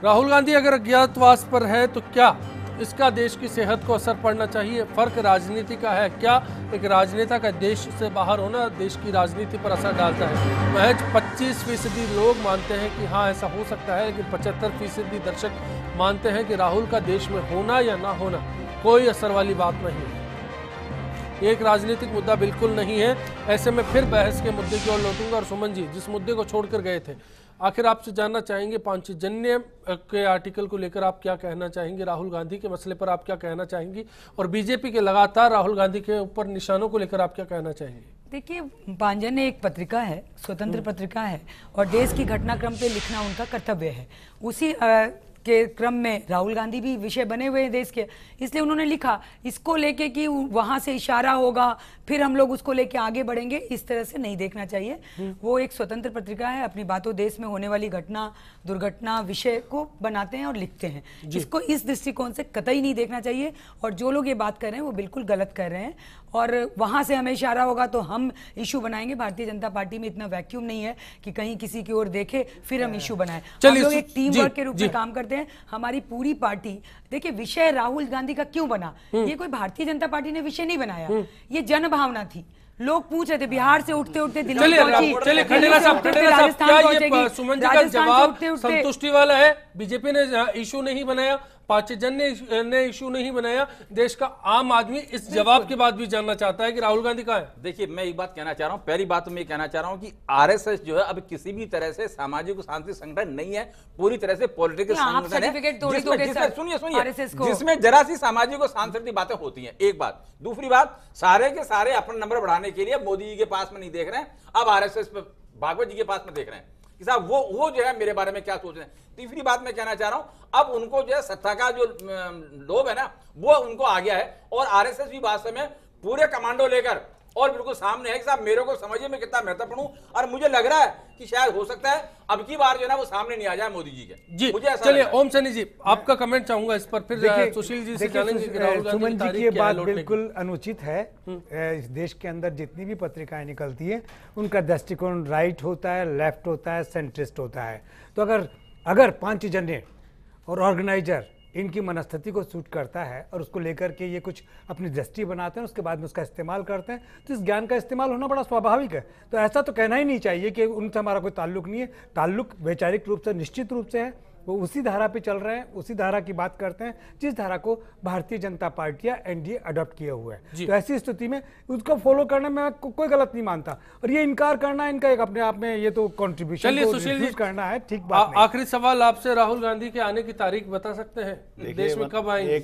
राहुल गांधी अगर अज्ञातवास पर है तो क्या इसका देश की सेहत को असर पड़ना चाहिए? फर्क राजनीति का है क्या? एक राजनेता का देश से बाहर होना देश की राजनीति पर असर डालता है? महज 25% लोग मानते हैं कि हाँ ऐसा हो सकता है, लेकिन 75% दर्शक मानते हैं कि राहुल का देश में होना या ना होना कोई असर वाली बात नहीं है। ये एक राजनीतिक मुद्दा बिल्कुल नहीं है। ऐसे में फिर बहस के मुद्दे की ओर लौटूंगा। और सुमन जी, जिस मुद्दे को छोड़कर गए थे, आखिर आपसे जानना चाहेंगे पांचजन्य के आर्टिकल को लेकर आप क्या कहना चाहेंगे? राहुल गांधी के मसले पर आप क्या कहना चाहेंगी? और बीजेपी के लगातार राहुल गांधी के ऊपर निशानों को लेकर आप क्या कहना चाहेंगे? देखिए, पांचजन्य एक पत्रिका है, स्वतंत्र पत्रिका है, और देश की घटनाक्रम पे लिखना उनका कर्तव्य है। उसी के क्रम में राहुल गांधी भी विषय बने हुए हैं देश के, इसलिए उन्होंने लिखा। इसको लेके कि वहां से इशारा होगा फिर हम लोग उसको लेके आगे बढ़ेंगे, इस तरह से नहीं देखना चाहिए। वो एक स्वतंत्र पत्रिका है, अपनी बातों देश में होने वाली घटना दुर्घटना विषय को बनाते हैं और लिखते हैं। इसको इस दृष्टिकोण से कतई नहीं देखना चाहिए। और जो लोग ये बात कर रहे हैं वो बिल्कुल गलत कर रहे हैं। और वहां से हमें इशारा होगा तो हम इशू बनाएंगे। भारतीय जनता पार्टी में इतना वैक्यूम नहीं है कि कहीं किसी की ओर देखे फिर हम इशू बनाएं। हम लोग एक टीम वर्क के रूप में काम करते हैं। हमारी पूरी पार्टी, देखिए, विषय राहुल गांधी का क्यों बना? ये कोई भारतीय जनता पार्टी ने विषय नहीं बनाया, ये जन भावना थी। लोग पूछ रहे थे, बिहार से उठते उठते दिल्ली पहुंची, चलिए खंडेला साहब, क्या ये सुमन जी का जवाब संतुष्टि वाला है? बीजेपी ने इशू नहीं बनाया, पांचजन्य ने इशू नहीं बनाया, देश का आम आदमी इस जवाब के बाद भी जानना चाहता है कि राहुल गांधी कहाँ है? देखिए, मैं एक बात कहना चाह रहा हूं। पहली बात तो मैं कहना चाह रहा हूं कि आरएसएस जो है अब किसी भी तरह से सामाजिक शांति संगठन नहीं है, पूरी तरह से पॉलिटिकल संगठन है। सुनिए, जिसमें जरा सी सामाजिक और सांस्कृतिक बातें होती हैं, एक बात। दूसरी बात, सारे के सारे अपना नंबर बढ़ाने के लिए मोदी जी के पास में नहीं देख रहे हैं, अब आरएसएस भागवत जी के पास में देख रहे हैं कि साहब वो जो है मेरे बारे में क्या सोच रहे हैं। तीसरी बात मैं कहना चाह रहा हूं, अब उनको जो है सत्ता का जो लोभ है ना, वो उनको आ गया है। और आरएसएस भी वास्तव में पूरे कमांडो लेकर और बिल्कुल सामने है कि साहब मेरे को समझिए मैं कितना महत्वपूर्ण हूं। और मुझे लग रहा है कि शायद हो सकता है अब की बार जो है ना वो सामने नहीं आ जाए मोदी जी के। जी, मुझे ऐसा चलिए ओम सैनी जी, आपका कमेंट चाहूंगा इस पर, फिर सुशील जी से जानेंगे कि राहुल गांधी सुमन जी की ये बात बिल्कुल अनुचित है। इस देश के अंदर जितनी भी पत्रिकाएं निकलती है उनका दृष्टिकोण राइट होता है, लेफ्ट होता है, सेंट्रिस्ट होता है। तो अगर पांचजन्य और ऑर्गेनाइजर इनकी मनस्थिति को सूट करता है और उसको लेकर के ये कुछ अपनी दृष्टि बनाते हैं, उसके बाद में उसका इस्तेमाल करते हैं, तो इस ज्ञान का इस्तेमाल होना बड़ा स्वाभाविक है। तो ऐसा तो कहना ही नहीं चाहिए कि उनसे हमारा कोई ताल्लुक नहीं है। ताल्लुक वैचारिक रूप से निश्चित रूप से है। वो उसी धारा पे चल रहे हैं, उसी धारा की बात करते हैं जिस धारा को भारतीय जनता पार्टी या एनडीए अडॉप्ट किया हुआ है। तो ऐसी स्थिति में उसको फॉलो करने में कोई गलत नहीं मानता। और ये इनकार करना इनका एक अपने आप में ये तो कॉन्ट्रीब्यूशन करना है, ठीक बात नहीं। आखिरी सवाल आपसे, राहुल गांधी के आने की तारीख बता सकते हैं? देश में कब आएंगे?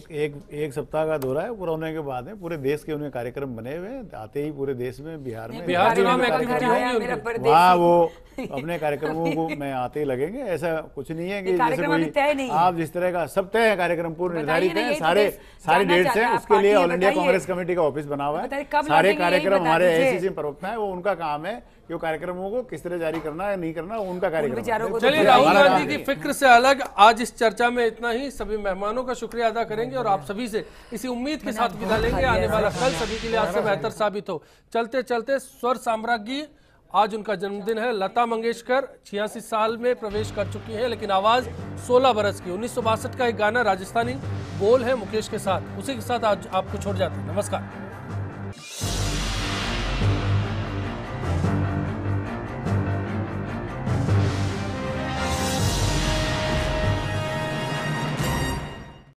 एक सप्ताह का दौरा है, पूरा होने के बाद में पूरे देश के उन्हें कार्यक्रम बने हुए आते ही पूरे देश में बिहार चुनाव में एक्टिविटी होगी, वहाँ वो अपने कार्यक्रमों को में आते ही लगेंगे। ऐसा कुछ नहीं है कि आप जिस तरह का सब तय है, कार्यक्रम पूर्व निर्धारित है, सारी डेट्स हैं। उसके लिए ऑल इंडिया कांग्रेस कमेटी का ऑफिस बना हुआ है। सारे कार्यक्रम हमारे एआईसीसी प्रवक्ता है, वो उनका काम है कि वो कार्यक्रमों को किस तरह जारी करना है नहीं करना, उनका कार्यक्रम। चलिए, राहुल गांधी की फिक्र से अलग आज इस चर्चा में इतना ही। सभी मेहमानों का शुक्रिया अदा करेंगे और आप सभी से इसी उम्मीद के साथ विदा लेंगे आने वाला कल सभी के लिए आज से बेहतर साबित हो। चलते चलते स्वर साम्राज्ञी, आज उनका जन्मदिन है। लता मंगेशकर 86 साल में प्रवेश कर चुकी हैं, लेकिन आवाज 16 बरस की। 1962 का एक गाना राजस्थानी बोल है मुकेश के साथ, उसी के साथ आज आपको छोड़ जाते हैं। नमस्कार।